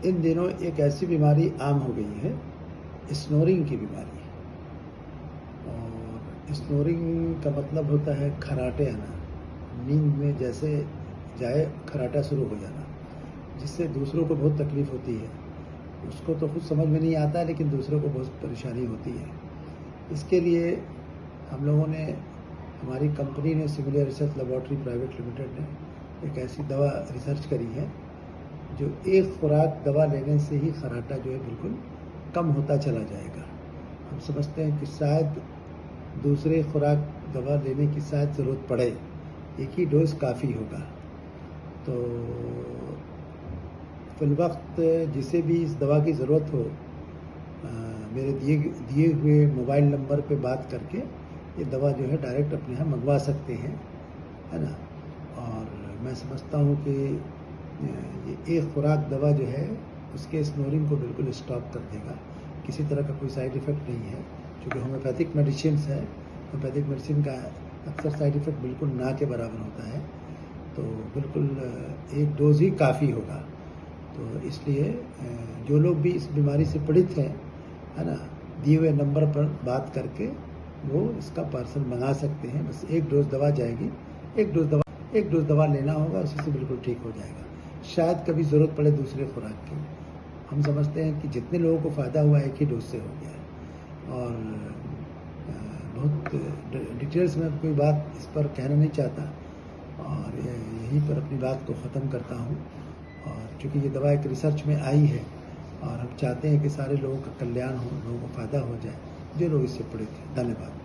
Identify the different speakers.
Speaker 1: इन दिनों एक ऐसी बीमारी आम हो गई है, स्नोरिंग की बीमारी। और स्नोरिंग का मतलब होता है खर्राटे आना, नींद में जैसे जाए खर्राटा शुरू हो जाना, जिससे दूसरों को बहुत तकलीफ़ होती है। उसको तो खुद समझ में नहीं आता है, लेकिन दूसरों को बहुत परेशानी होती है। इसके लिए हम लोगों ने, हमारी कंपनी ने, Simulia research laboratory private limited ने एक ऐसी दवा रिसर्च करी है जो एक खुराक दवा लेने से ही खर्राटा जो है बिल्कुल कम होता चला जाएगा। हम समझते हैं कि शायद दूसरे खुराक दवा लेने की शायद ज़रूरत पड़े, एक ही डोज काफ़ी होगा। तो फिलवक्त जिसे भी इस दवा की ज़रूरत हो, मेरे दिए हुए मोबाइल नंबर पे बात करके ये दवा जो है डायरेक्ट अपने यहाँ मंगवा सकते हैं, है ना। और मैं समझता हूँ कि ये एक खुराक दवा जो है उसके स्नोरिंग को बिल्कुल स्टॉप कर देगा। किसी तरह का कोई साइड इफ़ेक्ट नहीं है, क्योंकि होम्योपैथिक मेडिसिन्स है। होम्योपैथिक मेडिसिन का अक्सर साइड इफ़ेक्ट बिल्कुल ना के बराबर होता है, तो बिल्कुल एक डोज ही काफ़ी होगा। तो इसलिए जो लोग भी इस बीमारी से पीड़ित हैं, है ना, दिए हुए नंबर पर बात करके वो इसका पार्सल मंगा सकते हैं। बस एक डोज दवा जाएगी, एक डोज दवा लेना होगा, उसी से बिल्कुल ठीक हो जाएगा। शायद कभी ज़रूरत पड़े दूसरे खुराक की। हम समझते हैं कि जितने लोगों को फ़ायदा हुआ एक ही डोज से हो गया है। और बहुत डिटेल्स में कोई बात इस पर कहना नहीं चाहता, और यहीं पर अपनी बात को ख़त्म करता हूँ। और चूँकि ये दवा एक रिसर्च में आई है और हम चाहते हैं कि सारे लोगों का कल्याण हो, लोगों को फ़ायदा हो जाए, जो लोग इससे पीड़ित हैं। धन्यवाद।